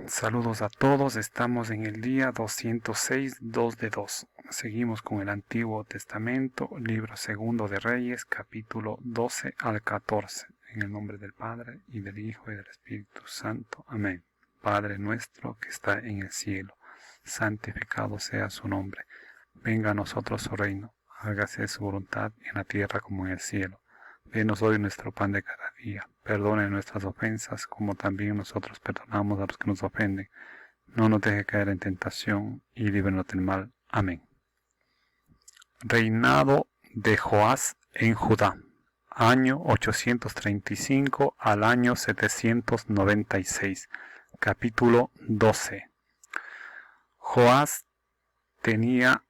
Saludos a todos, estamos en el día 206, 2 de 2. Seguimos con el Antiguo Testamento, libro segundo de Reyes, capítulo 12 al 14. En el nombre del Padre, y del Hijo, y del Espíritu Santo. Amén. Padre nuestro que está en el cielo, santificado sea su nombre. Venga a nosotros su reino, hágase su voluntad en la tierra como en el cielo. Denos hoy nuestro pan de cada día. Perdone nuestras ofensas, como también nosotros perdonamos a los que nos ofenden. No nos deje caer en tentación, y líbranos del mal. Amén. Reinado de Joás en Judá. Año 835 al año 796. Capítulo 12. Joás tenía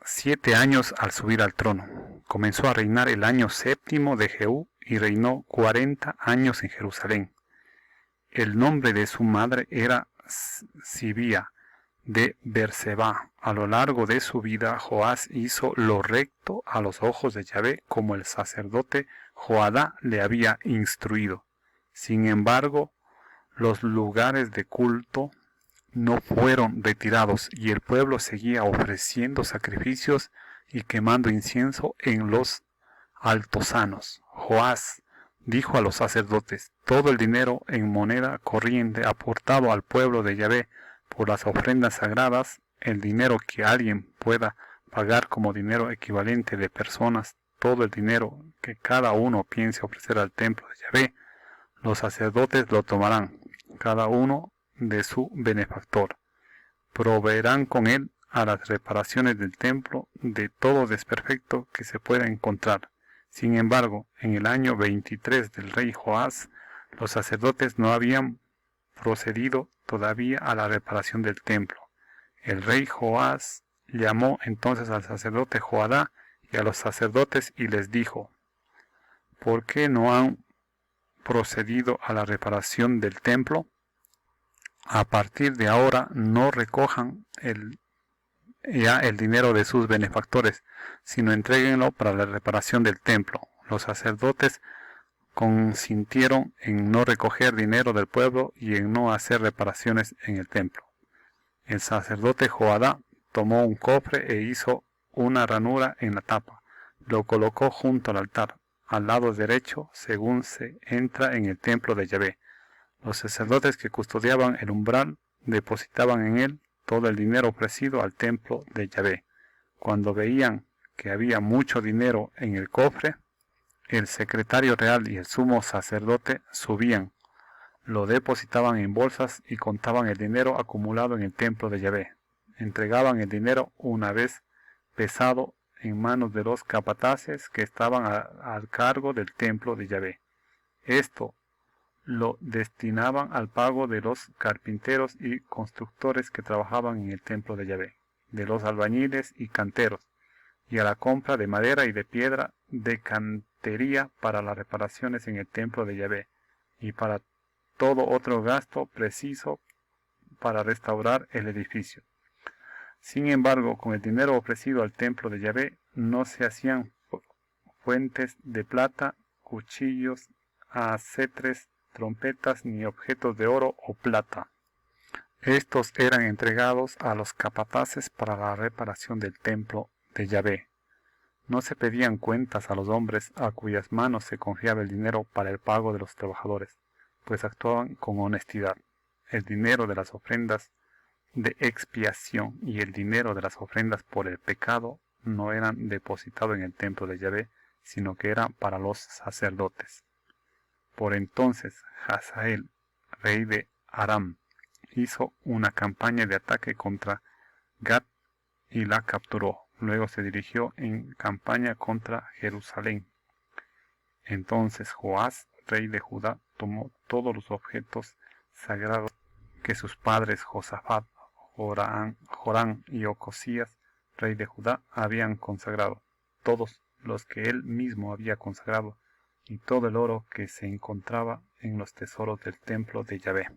7 años al subir al trono. Comenzó a reinar el año séptimo de Jehú y reinó 40 años en Jerusalén. El nombre de su madre era Sibía de Berseba. A lo largo de su vida, Joás hizo lo recto a los ojos de Yahvé, como el sacerdote Joadá le había instruido. Sin embargo, los lugares de culto no fueron retirados y el pueblo seguía ofreciendo sacrificios y quemando incienso en los altosanos. Joás dijo a los sacerdotes: todo el dinero en moneda corriente aportado al pueblo de Yahvé por las ofrendas sagradas, el dinero que alguien pueda pagar como dinero equivalente de personas, todo el dinero que cada uno piense ofrecer al templo de Yahvé, los sacerdotes lo tomarán, cada uno de su benefactor. Proveerán con él a las reparaciones del templo de todo desperfecto que se pueda encontrar. Sin embargo, en el año 23 del rey Joás, los sacerdotes no habían procedido todavía a la reparación del templo. El rey Joás llamó entonces al sacerdote Joadá y a los sacerdotes y les dijo: ¿por qué no han procedido a la reparación del templo? A partir de ahora no recojan ya el dinero de sus benefactores, sino entréguenlo para la reparación del templo. Los sacerdotes consintieron en no recoger dinero del pueblo y en no hacer reparaciones en el templo. El sacerdote Joadá tomó un cofre e hizo una ranura en la tapa. Lo colocó junto al altar, al lado derecho, según se entra en el templo de Yahvé. Los sacerdotes que custodiaban el umbral depositaban en él todo el dinero ofrecido al templo de Yahvé. Cuando veían que había mucho dinero en el cofre, el secretario real y el sumo sacerdote subían, lo depositaban en bolsas y contaban el dinero acumulado en el templo de Yahvé. Entregaban el dinero una vez pesado en manos de los capataces que estaban al cargo del templo de Yahvé. Esto lo destinaban al pago de los carpinteros y constructores que trabajaban en el templo de Yahvé, de los albañiles y canteros, y a la compra de madera y de piedra de cantería para las reparaciones en el templo de Yahvé, y para todo otro gasto preciso para restaurar el edificio. Sin embargo, con el dinero ofrecido al templo de Yahvé no se hacían fuentes de plata, cuchillos, cetres, trompetas ni objetos de oro o plata. Estos eran entregados a los capataces para la reparación del templo de Yahvé. No se pedían cuentas a los hombres a cuyas manos se confiaba el dinero para el pago de los trabajadores, pues actuaban con honestidad. El dinero de las ofrendas de expiación y el dinero de las ofrendas por el pecado no eran depositados en el templo de Yahvé, sino que eran para los sacerdotes. Por entonces Hazael, rey de Aram, hizo una campaña de ataque contra Gat y la capturó. Luego se dirigió en campaña contra Jerusalén. Entonces Joás, rey de Judá, tomó todos los objetos sagrados que sus padres Josafat, Jorán y Ocosías, rey de Judá, habían consagrado, todos los que él mismo había consagrado, y todo el oro que se encontraba en los tesoros del templo de Yahvé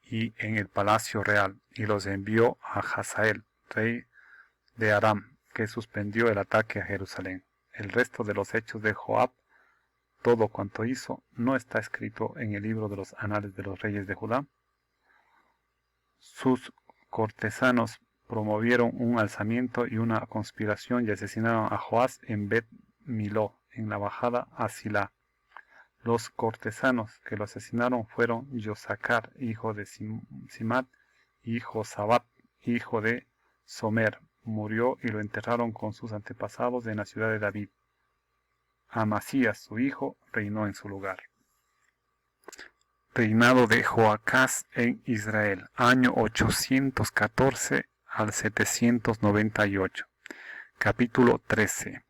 y en el palacio real, y los envió a Hazael, rey de Aram, que suspendió el ataque a Jerusalén. El resto de los hechos de Joab, todo cuanto hizo, ¿no está escrito en el libro de los anales de los reyes de Judá? sus cortesanos promovieron un alzamiento y una conspiración y asesinaron a Joás en Bet Miló, en la bajada a Silá. Los cortesanos que lo asesinaron fueron Yosacar, hijo de Simat, y Josabat, hijo de Somer. Murió y lo enterraron con sus antepasados en la ciudad de David. Amasías, su hijo, reinó en su lugar. Reinado de Joacás en Israel, año 814 al 798. Capítulo 13.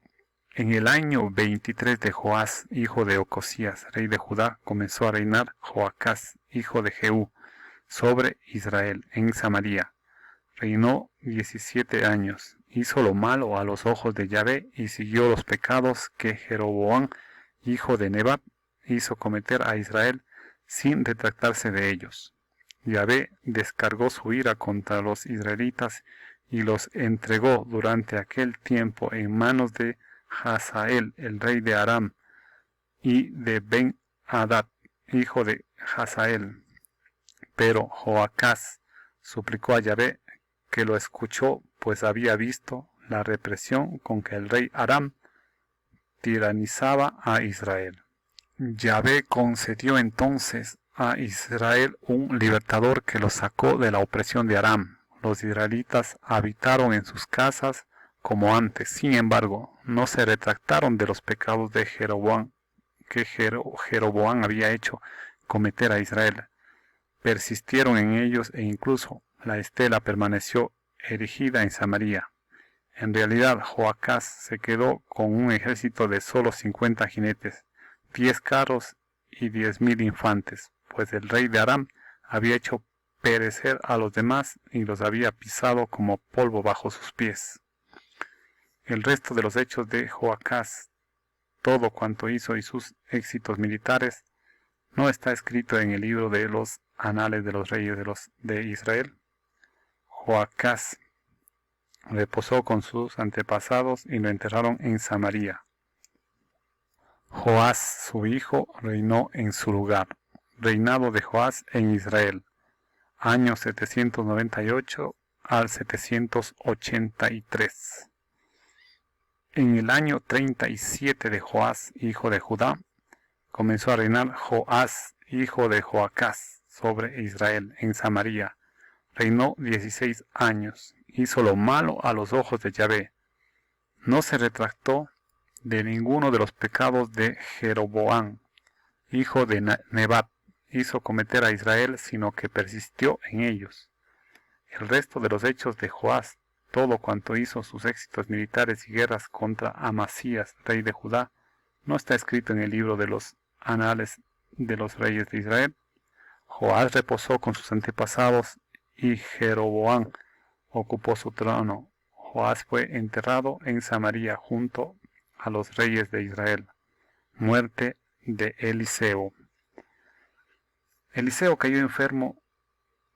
En el año 23 de Joás, hijo de Ocosías, rey de Judá, comenzó a reinar Joacás, hijo de Jehú, sobre Israel, en Samaria. Reinó 17 años. Hizo lo malo a los ojos de Yahvé y siguió los pecados que Jeroboam, hijo de Nebat, hizo cometer a Israel sin retractarse de ellos. Yahvé descargó su ira contra los israelitas y los entregó durante aquel tiempo en manos de Hazael, el rey de Aram, y de Ben-Hadad, hijo de Hazael. Pero Joacás suplicó a Yahvé, que lo escuchó, pues había visto la represión con que el rey Aram tiranizaba a Israel. Yahvé concedió entonces a Israel un libertador que los sacó de la opresión de Aram. Los israelitas habitaron en sus casas como antes. Sin embargo, no se retractaron de los pecados de Jeroboam, que Jeroboam había hecho cometer a Israel. Persistieron en ellos e incluso la estela permaneció erigida en Samaria. En realidad, Joacás se quedó con un ejército de solo 50 jinetes, 10 carros y 10.000 infantes, pues el rey de Aram había hecho perecer a los demás y los había pisado como polvo bajo sus pies. El resto de los hechos de Joacás, todo cuanto hizo y sus éxitos militares, ¿no está escrito en el libro de los anales de los reyes de Israel? Joacás reposó con sus antepasados y lo enterraron en Samaria. Joás, su hijo, reinó en su lugar. Reinado de Joás en Israel, año 798 al 783. En el año 37 de Joás, hijo de Judá, comenzó a reinar Joás, hijo de Joacás, sobre Israel, en Samaria. Reinó 16 años. Hizo lo malo a los ojos de Yahvé. No se retractó de ninguno de los pecados de Jeroboam, hijo de Nebat, hizo cometer a Israel, sino que persistió en ellos. El resto de los hechos de Joás, todo cuanto hizo, sus éxitos militares y guerras contra Amasías, rey de Judá, ¿no está escrito en el libro de los anales de los reyes de Israel? Joás reposó con sus antepasados y Jeroboam ocupó su trono. Joás fue enterrado en Samaria junto a los reyes de Israel. Muerte de Eliseo. Eliseo cayó enfermo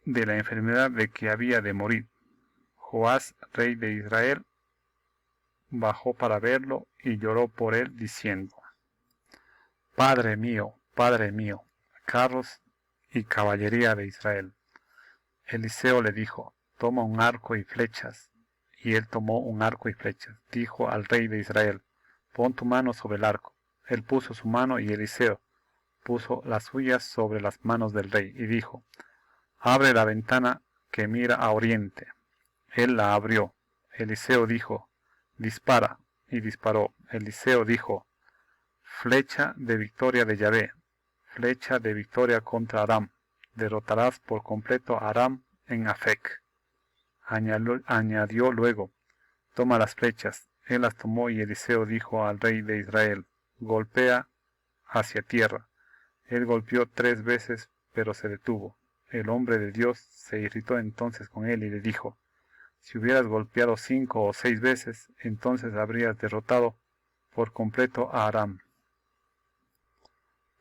de la enfermedad de que había de morir. Joás, rey de Israel, bajó para verlo y lloró por él, diciendo: Padre mío, carros y caballería de Israel. Eliseo le dijo: Toma un arco y flechas. Y él tomó un arco y flechas. Dijo al rey de Israel: Pon tu mano sobre el arco. Él puso su mano y Eliseo puso las suyas sobre las manos del rey y dijo: Abre la ventana que mira a oriente. Él la abrió. Eliseo dijo: Dispara. Y disparó. Eliseo dijo: Flecha de victoria de Yahvé, flecha de victoria contra Aram. Derrotarás por completo a Aram en Afec. Añadió luego: Toma las flechas. Él las tomó y Eliseo dijo al rey de Israel: Golpea hacia tierra. Él golpeó 3 veces, pero se detuvo. El hombre de Dios se irritó entonces con él y le dijo: Si hubieras golpeado 5 o 6 veces, entonces habrías derrotado por completo a Aram.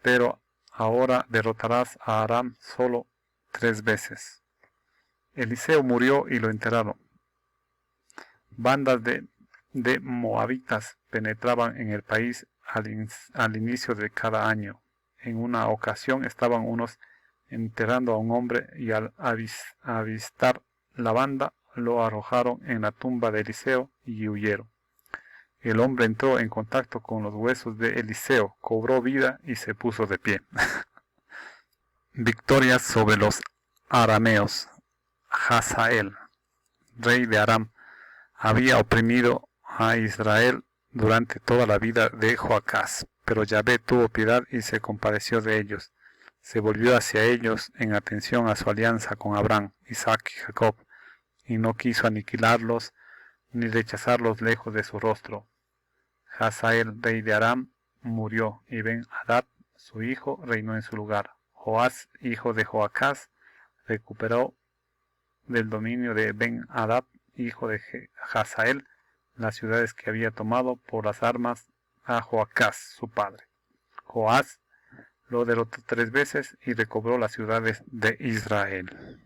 Pero ahora derrotarás a Aram solo 3 veces. Eliseo murió y lo enterraron. Bandas de moabitas penetraban en el país al inicio de cada año. En una ocasión estaban unos enterrando a un hombre, y al avistar la banda, lo arrojaron en la tumba de Eliseo y huyeron. El hombre entró en contacto con los huesos de Eliseo, cobró vida y se puso de pie. Victorias sobre los arameos. Hazael, rey de Aram, había oprimido a Israel durante toda la vida de Joacás, pero Yahvé tuvo piedad y se compadeció de ellos. Se volvió hacia ellos en atención a su alianza con Abraham, Isaac y Jacob, y no quiso aniquilarlos ni rechazarlos lejos de su rostro. Hazael, rey de Aram, murió, y Ben-Hadad, su hijo, reinó en su lugar. Joás, hijo de Joacás, recuperó del dominio de Ben-Hadad, hijo de Hazael, las ciudades que había tomado por las armas a Joacás, su padre. Joás lo derrotó 3 veces y recobró las ciudades de Israel.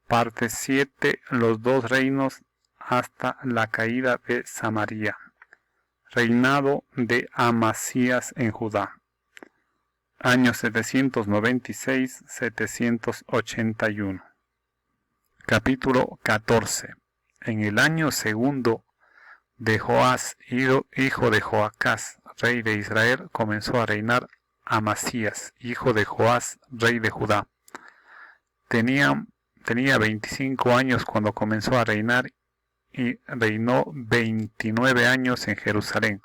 Parte 7. Los 2 reinos hasta la caída de Samaria. Reinado de Amasías en Judá. Años 796-781. Capítulo 14. En el año segundo de Joás, hijo de Joacás, rey de Israel, comenzó a reinar Amasías, hijo de Joás, rey de Judá. Tenía 25 años cuando comenzó a reinar y reinó 29 años en Jerusalén.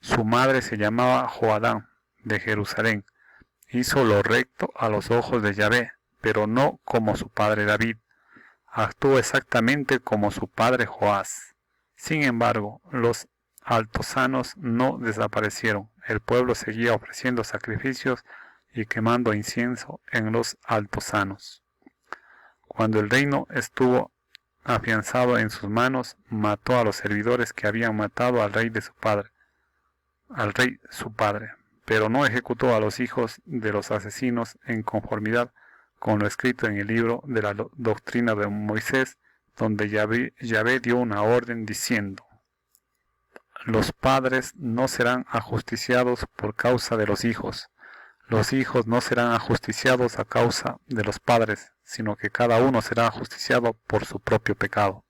Su madre se llamaba Joadán de Jerusalén. Hizo lo recto a los ojos de Yahvé, pero no como su padre David. Actuó exactamente como su padre Joás. Sin embargo, los altosanos no desaparecieron. El pueblo seguía ofreciendo sacrificios y quemando incienso en los altosanos. Cuando el reino estuvo afianzado en sus manos, mató a los servidores que habían matado al rey su padre, pero no ejecutó a los hijos de los asesinos en conformidad con lo escrito en el libro de la doctrina de Moisés, donde Yahvé dio una orden diciendo: los padres no serán ajusticiados por causa de los hijos no serán ajusticiados a causa de los padres, sino que cada uno será ajusticiado por su propio pecado.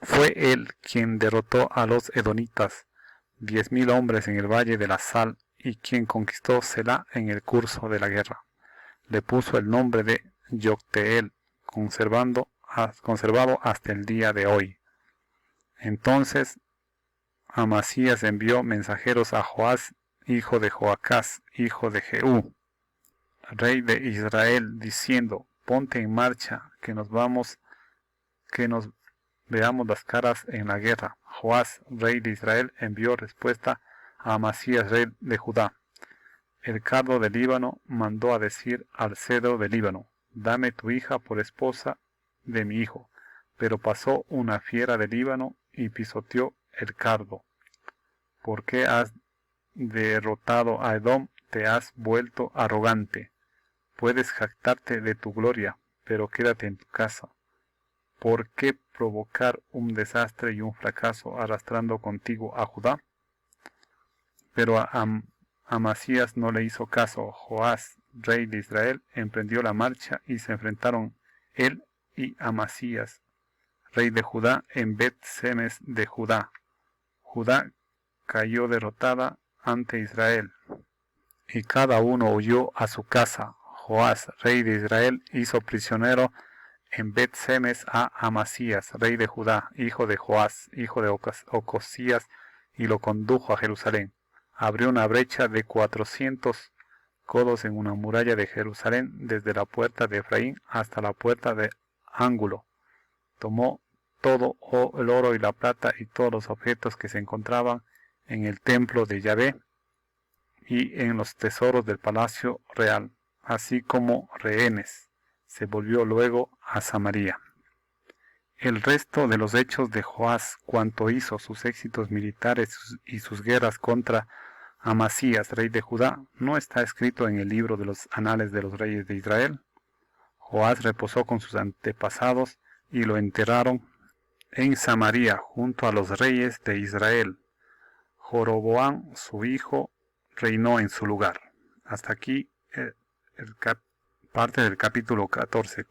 Fue él quien derrotó a los edonitas, 10.000 hombres en el valle de la Sal, y quien conquistó Selá en el curso de la guerra. Le puso el nombre de Yocteel, conservado hasta el día de hoy. Entonces Amasías envió mensajeros a Joás, hijo de Joacás, hijo de Jehú, rey de Israel, diciendo: ponte en marcha, que nos veamos las caras en la guerra. Joás, rey de Israel, envió respuesta a Amasías, rey de Judá: el cardo del Líbano mandó a decir al cedro del Líbano: dame tu hija por esposa de mi hijo. Pero pasó una fiera del Líbano y pisoteó el cardo. ¿Por qué has derrotado a Edom? Te has vuelto arrogante. Puedes jactarte de tu gloria, pero quédate en tu casa. ¿Por qué provocar un desastre y un fracaso arrastrando contigo a Judá? Pero a Amasías no le hizo caso. Joás, rey de Israel, emprendió la marcha y se enfrentaron él y Amasías, rey de Judá, en Bet-Semes de Judá. Judá cayó derrotada ante Israel, y cada uno huyó a su casa. Joás, rey de Israel, hizo prisionero en Bet-Semes a Amasías, rey de Judá, hijo de Joás, hijo de Ocosías, y lo condujo a Jerusalén. Abrió una brecha de 400 codos en una muralla de Jerusalén, desde la puerta de Efraín hasta la puerta de ángulo. Tomó todo el oro y la plata y todos los objetos que se encontraban en el templo de Yahvé y en los tesoros del palacio real, así como rehenes. Se volvió luego a Samaria. El resto de los hechos de Joás, cuanto hizo, sus éxitos militares y sus guerras contra Amasías, rey de Judá, ¿no está escrito en el libro de los anales de los reyes de Israel? Joás reposó con sus antepasados y lo enterraron en Samaria junto a los reyes de Israel. Joroboam, su hijo, reinó en su lugar. Hasta aquí parte del capítulo 14.